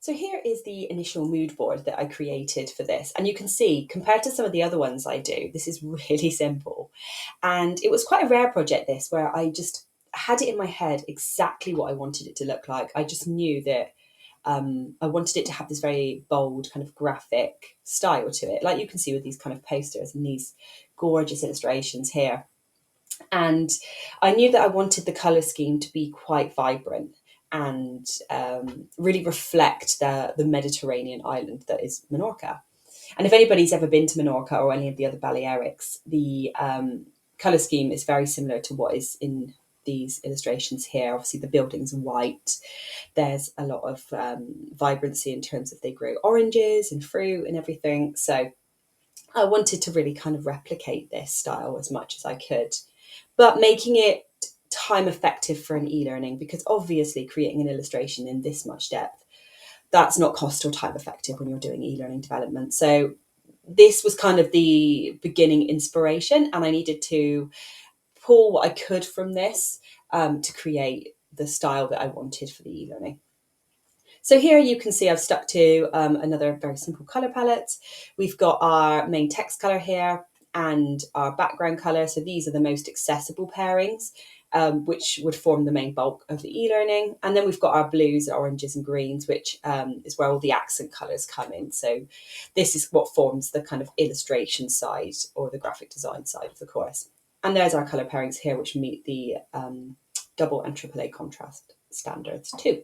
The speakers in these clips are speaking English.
So here is the initial mood board that I created for this. And you can see, compared to some of the other ones I do, this is really simple. And it was quite a rare project, this, where I just had it in my head exactly what I wanted it to look like. I just knew that I wanted it to have this very bold kind of graphic style to it, like you can see with these kind of posters and these gorgeous illustrations here. And I knew that I wanted the colour scheme to be quite vibrant and really reflect the Mediterranean island that is Menorca. And if anybody's ever been to Menorca or any of the other Balearics, the colour scheme is very similar to what is in these illustrations here. Obviously, the buildings are white. There's a lot of vibrancy in terms of they grow oranges and fruit and everything. So I wanted to really kind of replicate this style as much as I could, but making it time effective for an e-learning, because obviously creating an illustration in this much depth, that's not cost or time effective when you're doing e-learning development. So this was kind of the beginning inspiration, and I needed to pull what I could from this to create the style that I wanted for the e-learning. So here you can see I've stuck to another very simple colour palette. We've got our main text colour here and our background colour. So these are the most accessible pairings, which would form the main bulk of the e-learning. And then we've got our blues, oranges and greens, which is where all the accent colours come in. So this is what forms the kind of illustration side or the graphic design side of the course. And there's our colour pairings here, which meet the double and AAA contrast standards too.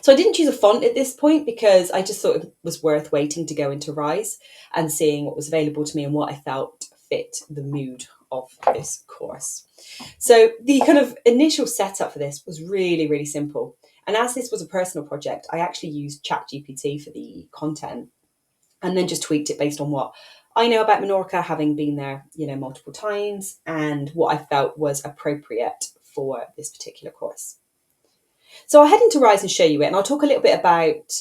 So I didn't choose a font at this point because I just thought it was worth waiting to go into Rise and seeing what was available to me and what I felt fit the mood of this course. So the kind of initial setup for this was really, really simple. And as this was a personal project, I actually used ChatGPT for the content and then just tweaked it based on what I know about Menorca, having been there, multiple times, and what I felt was appropriate for this particular course. So I'll head into Rise and show you it, and I'll talk a little bit about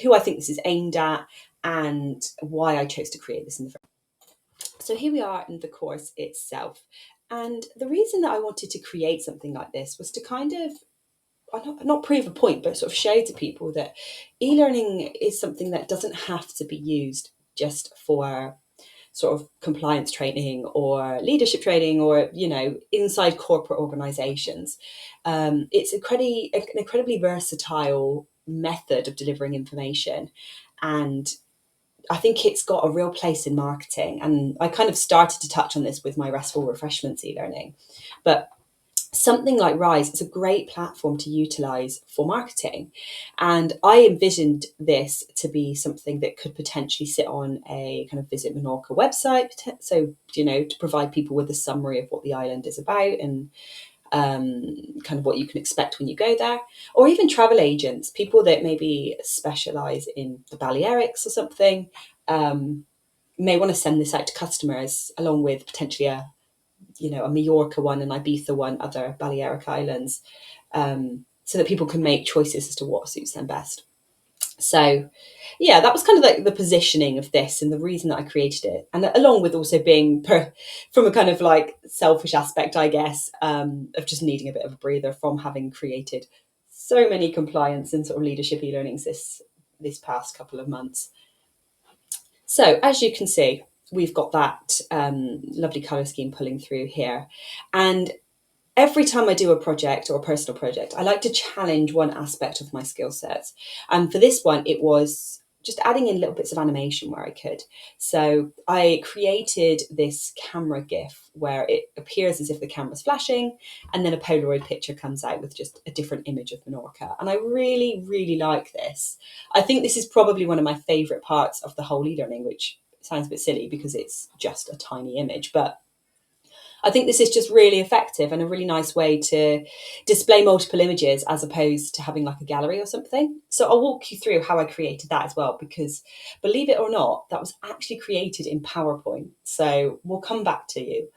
who I think this is aimed at and why I chose to create this in the first. So here we are in the course itself. And the reason that I wanted to create something like this was to kind of, not prove a point, but sort of show to people that e-learning is something that doesn't have to be used just for sort of compliance training or leadership training or, inside corporate organizations. It's an incredibly versatile method of delivering information. And I think it's got a real place in marketing. And I kind of started to touch on this with my Restful Refreshments e-learning. But something like Rise is a great platform to utilize for marketing. And I envisioned this to be something that could potentially sit on a kind of Visit Menorca website. So, to provide people with a summary of what the island is about and kind of what you can expect when you go there, or even travel agents, people that maybe specialize in the Balearics or something, may want to send this out to customers along with potentially a Majorca one, an Ibiza one, other Balearic islands, so that people can make choices as to what suits them best. So yeah, that was kind of like the positioning of this and the reason that I created it. And along with also being from a kind of like selfish aspect, I guess, of just needing a bit of a breather from having created so many compliance and sort of leadership e-learnings this past couple of months. So as you can see, we've got that lovely colour scheme pulling through here. And every time I do a project or a personal project, I like to challenge one aspect of my skill sets. And for this one, it was just adding in little bits of animation where I could. So I created this camera GIF where it appears as if the camera's flashing and then a Polaroid picture comes out with just a different image of Menorca. And I really, really like this. I think this is probably one of my favourite parts of the whole e-learning, which sounds a bit silly because it's just a tiny image, but I think this is just really effective and a really nice way to display multiple images as opposed to having like a gallery or something. So I'll walk you through how I created that as well, because believe it or not, that was actually created in PowerPoint. So we'll come back to you.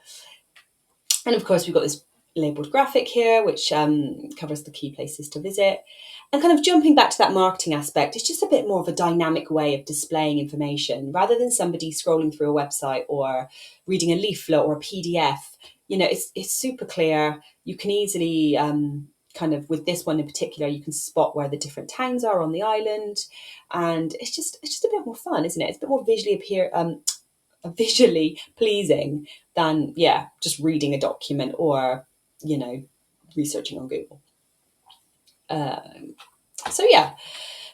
And of course, we've got this labeled graphic here, which covers the key places to visit. And kind of jumping back to that marketing aspect, it's just a bit more of a dynamic way of displaying information rather than somebody scrolling through a website or reading a leaflet or a PDF. It's super clear. You can easily kind kind of, with this one in particular, you can spot where the different towns are on the island, and it's just a bit more fun, isn't it? It's a bit more visually pleasing than, yeah, just reading a document or, you know, researching on Google. So yeah,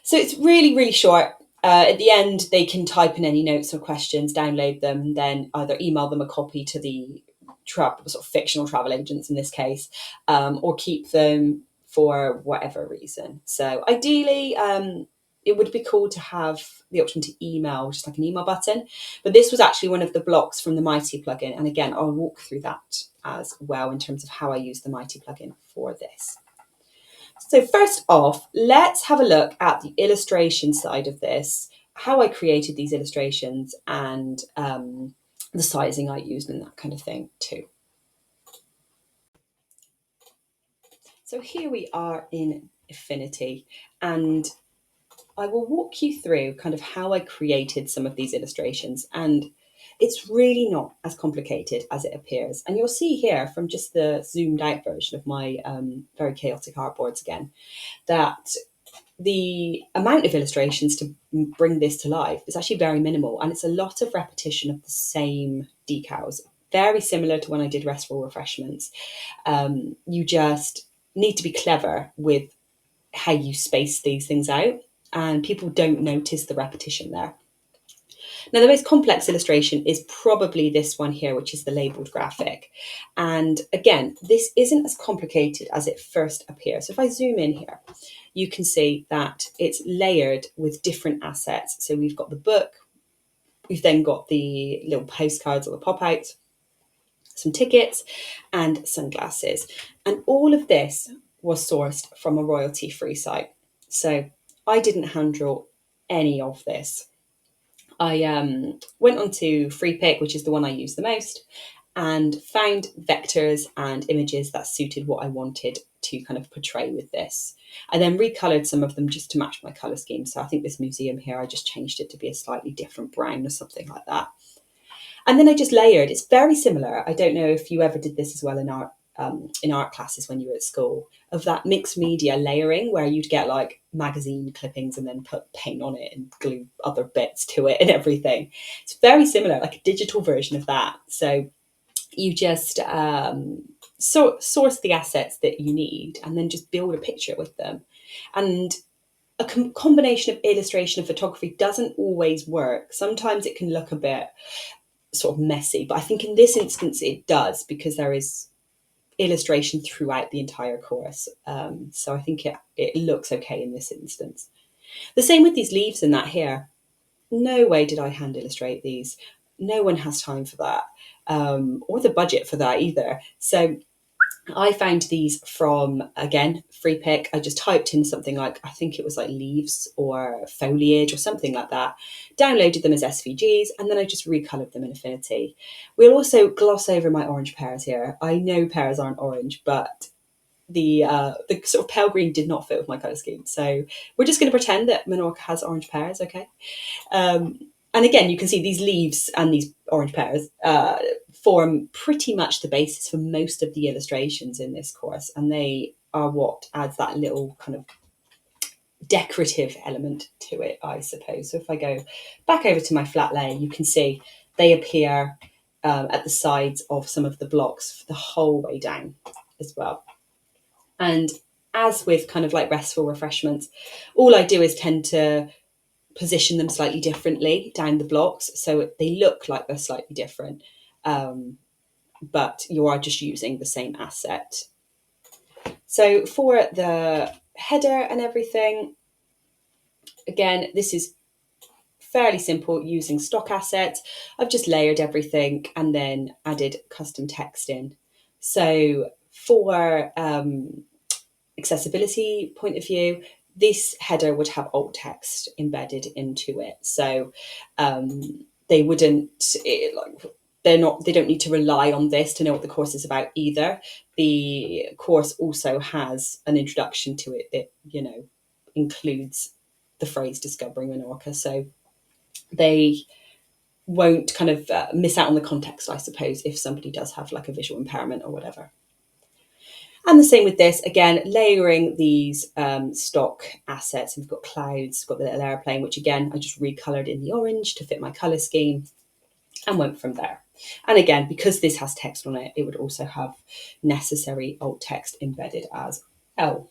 so it's really, really short. At the end, they can type in any notes or questions, download them, then either email them a copy to the sort of fictional travel agents in this case, or keep them for whatever reason. So ideally, it would be cool to have the option to email, just like an email button. But this was actually one of the blocks from the Mighty plugin. And again, I'll walk through that as well in terms of how I use the Mighty plugin for this. So first off, let's have a look at the illustration side of this, how I created these illustrations, and the sizing I used and that kind of thing too. So here we are in Affinity, and I will walk you through kind of how I created some of these illustrations, and it's really not as complicated as it appears. And you'll see here from just the zoomed out version of my very chaotic artboards again, that the amount of illustrations to bring this to life is actually very minimal, and it's a lot of repetition of the same decals, very similar to when I did Restful Refreshments. You just need to be clever with how you space these things out, and people don't notice the repetition there. Now, the most complex illustration is probably this one here, which is the labelled graphic. And again, this isn't as complicated as it first appears. So if I zoom in here, you can see that it's layered with different assets. So we've got the book, we've then got the little postcards or the pop-outs, some tickets and sunglasses. And all of this was sourced from a royalty-free site. So I didn't hand draw any of this. I went on to FreePic, which is the one I use the most, and found vectors and images that suited what I wanted to kind of portray with this. I then recolored some of them just to match my color scheme. So I think this museum here, I just changed it to be a slightly different brown or something like that. And then I just layered. It's very similar. I don't know if you ever did this as well in art classes when you were at school, of that mixed media layering where you'd get like magazine clippings and then put paint on it and glue other bits to it and everything. It's very similar, like a digital version of that. So you just source the assets that you need and then just build a picture with them. And a combination of illustration and photography doesn't always work. Sometimes it can look a bit sort of messy, but I think in this instance it does, because there is illustration throughout the entire course. So I think it looks okay in this instance. The same with these leaves and that here. No way did I hand illustrate these. No one has time for that, or the budget for that either. So I found these from, again, FreePic. I just typed in something like, I think it was like leaves or foliage or something like that, downloaded them as SVGs, and then I just recolored them in Affinity. We'll also gloss over my orange pears here. I know pears aren't orange, but the sort of pale green did not fit with my colour scheme. So we're just going to pretend that Menorca has orange pears, okay? And again, you can see these leaves and these orange pears form pretty much the basis for most of the illustrations in this course. And they are what adds that little kind of decorative element to it, I suppose. So if I go back over to my flat layer, you can see they appear at the sides of some of the blocks the whole way down as well. And as with kind of like Restful Refreshments, all I do is tend to position them slightly differently down the blocks, so they look like they're slightly different, but you are just using the same asset. So for the header and everything, again, this is fairly simple using stock assets. I've just layered everything and then added custom text in. So for accessibility point of view, this header would have alt text embedded into it. So they don't need to rely on this to know what the course is about either. The course also has an introduction to it that, you know, includes the phrase Discovering Menorca. So they won't kind of miss out on the context, I suppose, if somebody does have like a visual impairment or whatever. And the same with this, again, layering these stock assets. We've got clouds, got the little airplane, which again, I just recolored in the orange to fit my color scheme and went from there. And again, because this has text on it, it would also have necessary alt text embedded as well.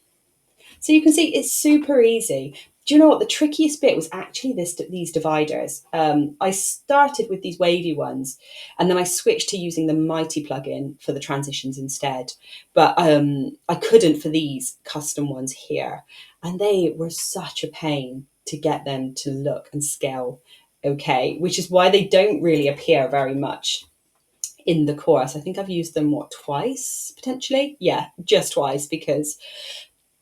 So you can see it's super easy. Do you know what? The trickiest bit was actually these dividers. I started with these wavy ones, and then I switched to using the Mighty plugin for the transitions instead. But I couldn't for these custom ones here. And they were such a pain to get them to look and scale okay, which is why they don't really appear very much in the course. I think I've used them, what, twice potentially? Yeah, just twice, because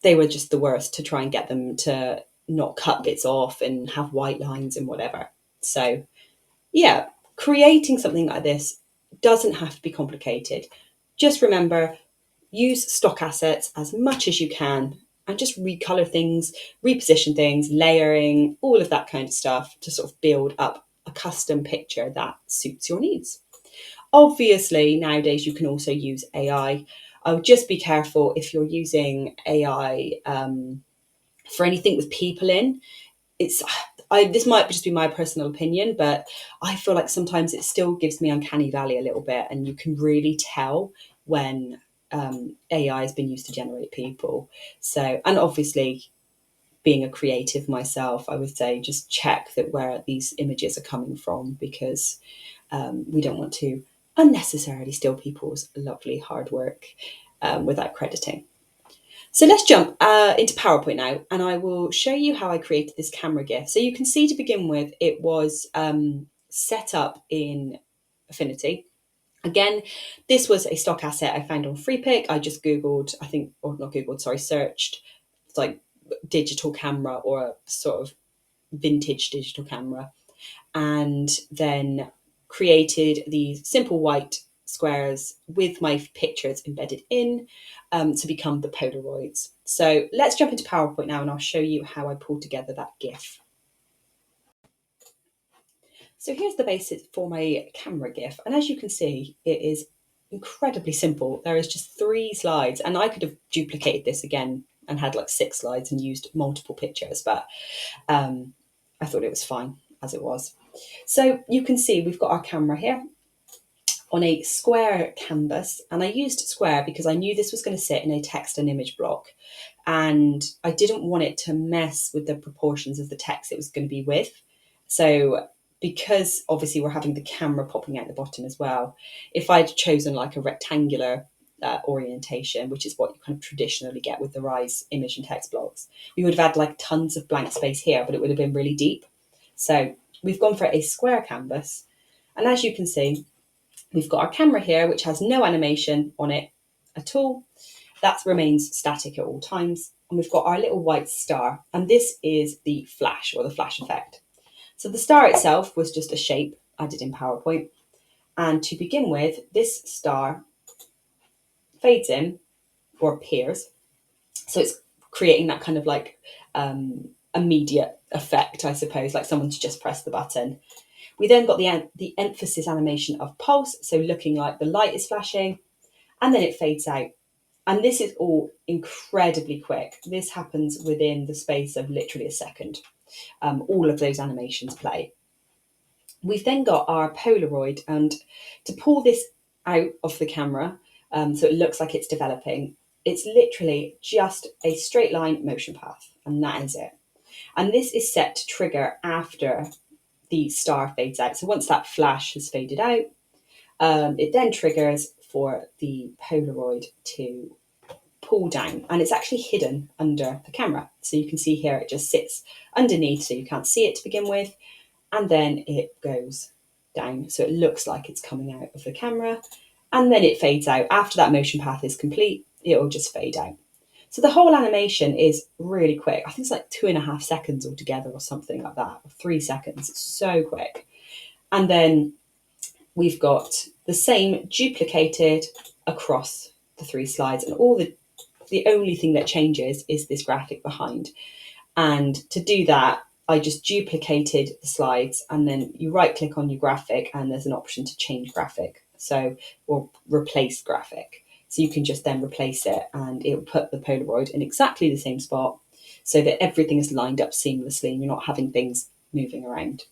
they were just the worst to try and get them to not cut bits off and have white lines and whatever. So, yeah, creating something like this doesn't have to be complicated. Just remember, use stock assets as much as you can and just recolor things, reposition things, layering, all of that kind of stuff to sort of build up a custom picture that suits your needs. Obviously, nowadays you can also use AI. I would just be careful if you're using AI for anything with people in. It's this might just be my personal opinion, but I feel like sometimes it still gives me uncanny valley a little bit, and you can really tell when AI has been used to generate people. So, and obviously, being a creative myself, I would say just check that where these images are coming from, because we don't want to unnecessarily steal people's lovely hard work without crediting. So let's jump into PowerPoint now, and I will show you how I created this camera GIF. So you can see, to begin with, it was set up in Affinity. Again, this was a stock asset I found on FreePic. I just Googled, I think, or not Googled, sorry, searched like digital camera or a sort of vintage digital camera, and then created these simple white squares with my pictures embedded in to become the Polaroids. So let's jump into PowerPoint now, and I'll show you how I pulled together that GIF. So here's the basis for my camera GIF, and as you can see, it is incredibly simple. There is just 3 slides, and I could have duplicated this again and had like 6 slides and used multiple pictures, but I thought it was fine as it was. So you can see we've got our camera here on a square canvas, and I used square because I knew this was going to sit in a text and image block, and I didn't want it to mess with the proportions of the text it was going to be with. So because obviously we're having the camera popping out the bottom as well, if I'd chosen like a rectangular orientation, which is what you kind of traditionally get with the Rise image and text blocks, we would have had like tons of blank space here, but it would have been really deep. So we've gone for a square canvas, and as you can see, we've got our camera here, which has no animation on it at all. That remains static at all times. And we've got our little white star, and this is the flash, or the flash effect. So the star itself was just a shape added in PowerPoint. And to begin with, this star fades in or appears. So it's creating that kind of like immediate effect, I suppose, like someone's just pressed the button. We then got the emphasis animation of pulse, so looking like the light is flashing, and then it fades out. And this is all incredibly quick. This happens within the space of literally a second. All of those animations play. We've then got our Polaroid, and to pull this out of the camera, so it looks like it's developing, it's literally just a straight line motion path, and that is it. And this is set to trigger after the star fades out. So once that flash has faded out, it then triggers for the Polaroid to pull down, and it's actually hidden under the camera. So you can see here it just sits underneath, so you can't see it to begin with, and then it goes down, so it looks like it's coming out of the camera, and then it fades out. After that motion path is complete, it will just fade out. So the whole animation is really quick. I think it's like 2.5 seconds altogether or something like that, or 3 seconds. It's so quick. And then we've got the same duplicated across the 3 slides, and the only thing that changes is this graphic behind. And to do that, I just duplicated the slides, and then you right click on your graphic and there's an option to change graphic, or replace graphic. So you can just then replace it and it will put the Polaroid in exactly the same spot so that everything is lined up seamlessly and you're not having things moving around.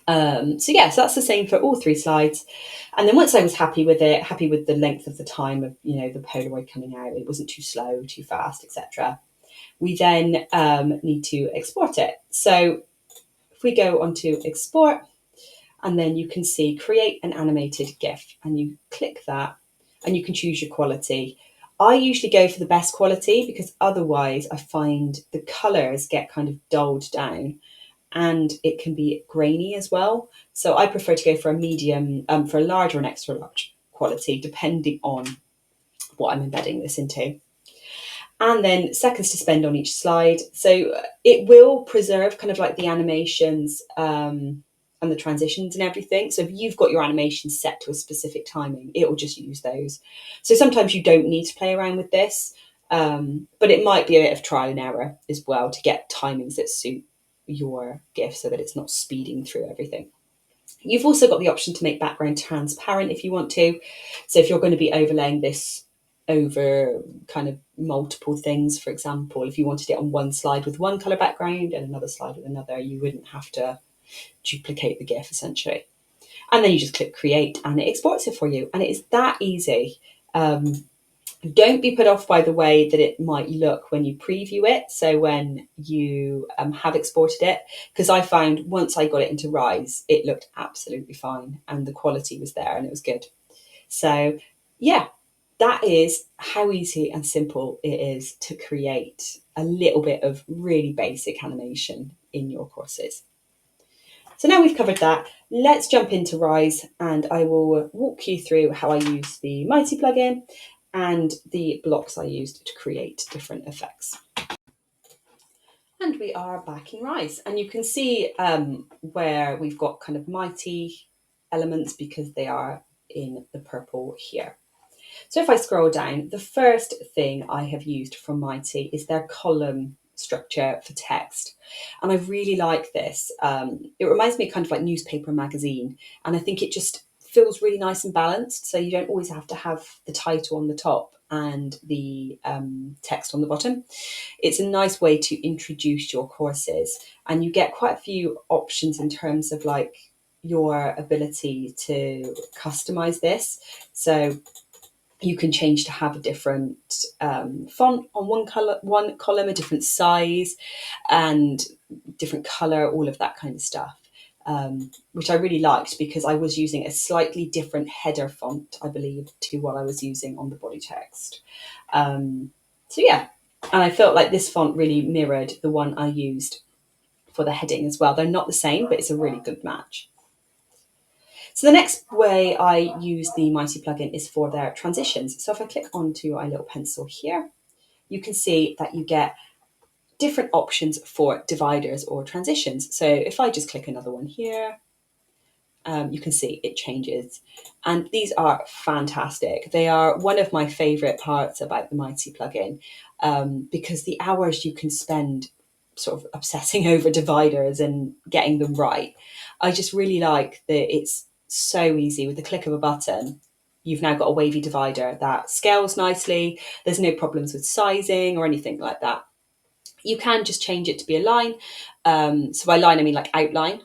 So that's the same for all 3 slides. And then once I was happy with it, happy with the length of the time of, the Polaroid coming out, it wasn't too slow, too fast, etc. We then need to export it. So if we go onto export, and then you can see create an animated GIF, and you click that and you can choose your quality. I usually go for the best quality because otherwise I find the colors get kind of dulled down and it can be grainy as well. So I prefer to go for a medium, for a large or an extra large quality, depending on what I'm embedding this into. And then seconds to spend on each slide. So it will preserve kind of like the animations and the transitions and everything. So if you've got your animations set to a specific timing, it will just use those. So sometimes you don't need to play around with this, but it might be a bit of trial and error as well to get timings that suit your GIF so that it's not speeding through everything. You've also got the option to make background transparent if you want to. So if you're going to be overlaying this over kind of multiple things, for example, if you wanted it on one slide with one colour background and another slide with another, you wouldn't have to duplicate the GIF essentially. And then you just click create and it exports it for you. And it is that easy. Don't be put off by the way that it might look when you preview it. So when you have exported it, because I found once I got it into Rise, it looked absolutely fine and the quality was there and it was good. So yeah, that is how easy and simple it is to create a little bit of really basic animation in your courses. So now we've covered that, let's jump into Rise and I will walk you through how I use the Mighty plugin and the blocks I used to create different effects. And we are back in Rise, and you can see where we've got kind of Mighty elements because they are in the purple here. So if I scroll down, the first thing I have used from Mighty is their column structure for text. And I really like this. It reminds me kind of like newspaper magazine, and I think it just feels really nice and balanced. So you don't always have to have the title on the top and the text on the bottom. It's a nice way to introduce your courses, and you get quite a few options in terms of like your ability to customize this. So you can change to have a different font on one column, a different size and different color, all of that kind of stuff, which I really liked because I was using a slightly different header font, I believe, to what I was using on the body text. So yeah, and I felt like this font really mirrored the one I used for the heading as well. They're not the same, but it's a really good match. So the next way I use the Mighty plugin is for their transitions. So if I click onto my little pencil here, you can see that you get different options for dividers or transitions. So if I just click another one here, you can see it changes. And these are fantastic. They are one of my favorite parts about the Mighty plugin because the hours you can spend sort of obsessing over dividers and getting them right. I just really like that it's so easy with the click of a button. You've now got a wavy divider that scales nicely. There's no problems with sizing or anything like that. You can just change it to be a line. So by line, I mean like outline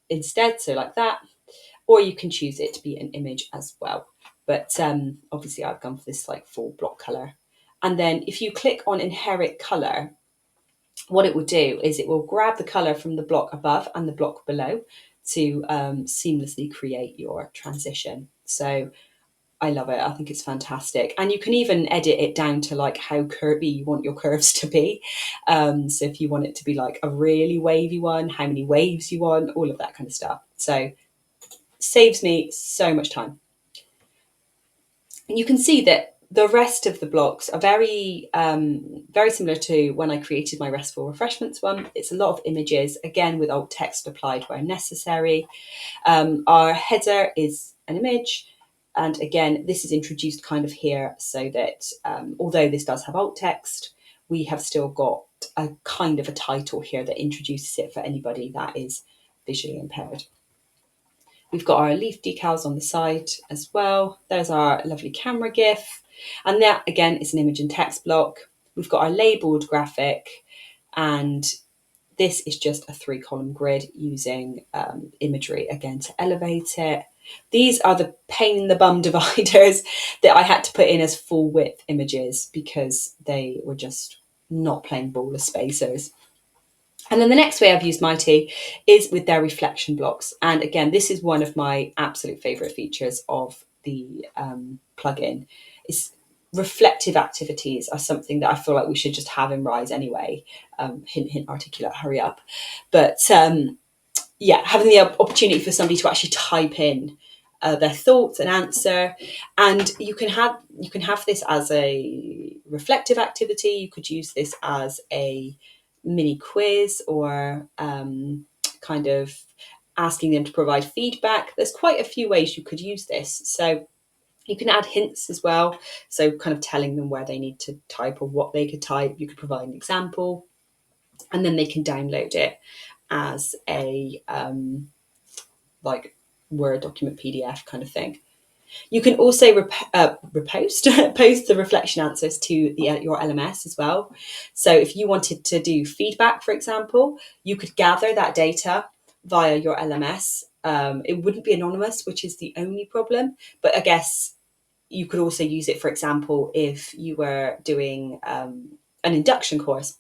instead. So like that. Or you can choose it to be an image as well. But obviously I've gone for this like full block color. And then if you click on inherit color, what it will do is it will grab the color from the block above and the block below to seamlessly create your transition. So I love it. I think it's fantastic. And you can even edit it down to like how curvy you want your curves to be. So if you want it to be like a really wavy one, how many waves you want, all of that kind of stuff. So saves me so much time. And you can see that the rest of the blocks are very similar to when I created my Restful Refreshments one. It's a lot of images, again with alt text applied where necessary. Our header is an image. And again, this is introduced kind of here so that although this does have alt text, we have still got a kind of a title here that introduces it for anybody that is visually impaired. We've got our leaf decals on the side as well. There's our lovely camera GIF. And that again is an image and text block. We've got our labeled graphic, and this is just a 3-column grid using imagery again to elevate it. These are the pain in the bum dividers that I had to put in as full width images because they were just not playing ball as spacers. And then the next way I've used Mighty is with their reflection blocks. And again, this is one of my absolute favourite features of the plugin. Is reflective activities are something that I feel like we should just have in Rise anyway. Hint, hint, articulate, hurry up. But yeah, having the opportunity for somebody to actually type in their thoughts and answer, and you can have this as a reflective activity. You could use this as a mini quiz, or kind of asking them to provide feedback. There's quite a few ways you could use this. So you can add hints as well. So kind of telling them where they need to type or what they could type. You could provide an example, and then they can download it as a like Word document PDF kind of thing. You can also post the reflection answers to your LMS as well. So if you wanted to do feedback, for example, you could gather that data via your LMS. It wouldn't be anonymous, which is the only problem. But I guess you could also use it, for example, if you were doing an induction course.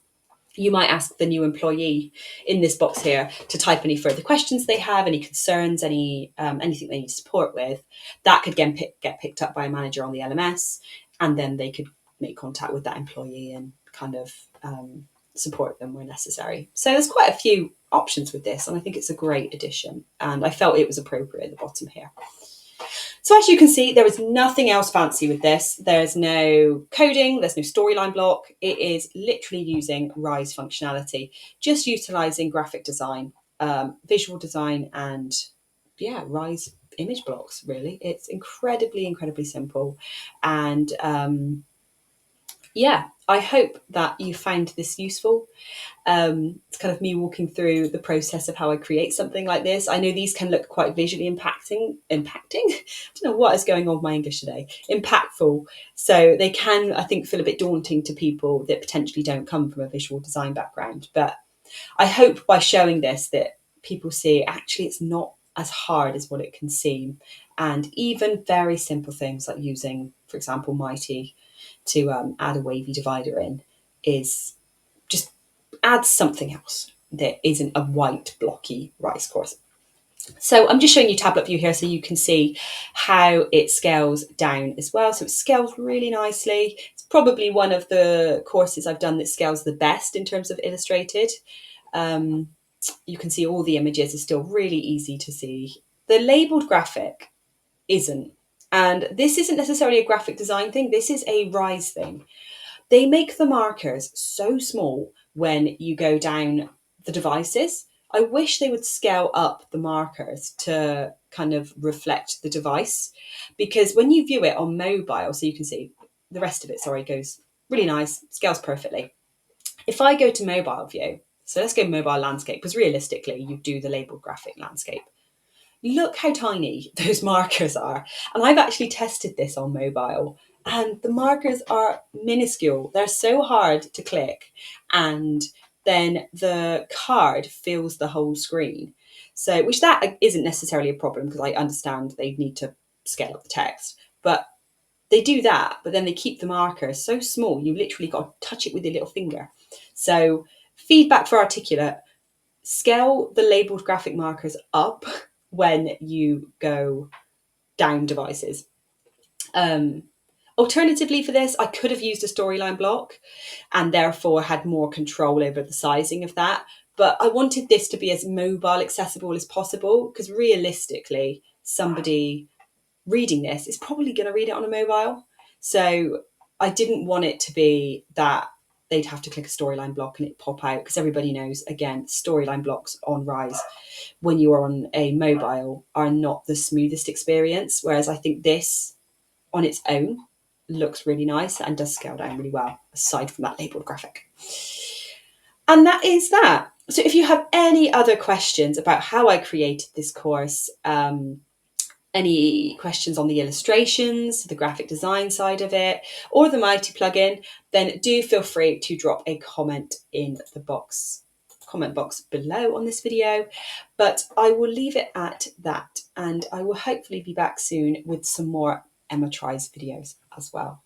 You might ask the new employee in this box here to type any further questions they have, any concerns, anything they need support with. That could get picked up by a manager on the LMS, and then they could make contact with that employee and kind of support them where necessary. So there's quite a few options with this, and I think it's a great addition, and I felt it was appropriate at the bottom here. So as you can see, there is nothing else fancy with this. There's no coding, there's no storyline block. It is literally using Rise functionality, just utilizing graphic design, visual design, and yeah, Rise image blocks, really. It's incredibly, incredibly simple. And yeah, I hope that you found this useful. It's kind of me walking through the process of how I create something like this. I know these can look quite visually impacting. I don't know what is going on with my English today. Impactful. So they can, I think, feel a bit daunting to people that potentially don't come from a visual design background. But I hope by showing this that people see actually it's not as hard as what it can seem. And even very simple things like using, for example, Mighty to add a wavy divider in is just adds something else that isn't a white blocky Rise course. So I'm just showing you tablet view here so you can see how it scales down as well. So it scales really nicely. It's probably one of the courses I've done that scales the best in terms of illustrated. You can see all the images are still really easy to see. The labeled graphic isn't. And this isn't necessarily a graphic design thing. This is a Rise thing. They make the markers so small when you go down the devices. I wish they would scale up the markers to kind of reflect the device, because when you view it on mobile, so you can see the rest of it, goes really nice, scales perfectly. If I go to mobile view, so let's go mobile landscape, because realistically you do the labeled graphic landscape. Look how tiny those markers are. And I've actually tested this on mobile, and the markers are minuscule. They're so hard to click, and then the card fills the whole screen. So, which that isn't necessarily a problem, because I understand they need to scale up the text, but they do that, but then they keep the markers so small, you literally got to touch it with your little finger. So feedback for articulate, scale the labeled graphic markers up when you go down devices. Alternatively for this, I could have used a storyline block and therefore had more control over the sizing of that. But I wanted this to be as mobile accessible as possible, because realistically, somebody reading this is probably going to read it on a mobile. So I didn't want it to be that they'd have to click a storyline block and it pop out, because everybody knows, again, storyline blocks on Rise when you're on a mobile are not the smoothest experience. Whereas I think this on its own looks really nice and does scale down really well, aside from that labeled graphic. And that is that. So if you have any other questions about how I created this course, any questions on the illustrations, the graphic design side of it, or the Mighty plugin, then do feel free to drop a comment in the comment box below on this video. But I will leave it at that, and I will hopefully be back soon with some more Emma Tries videos as well.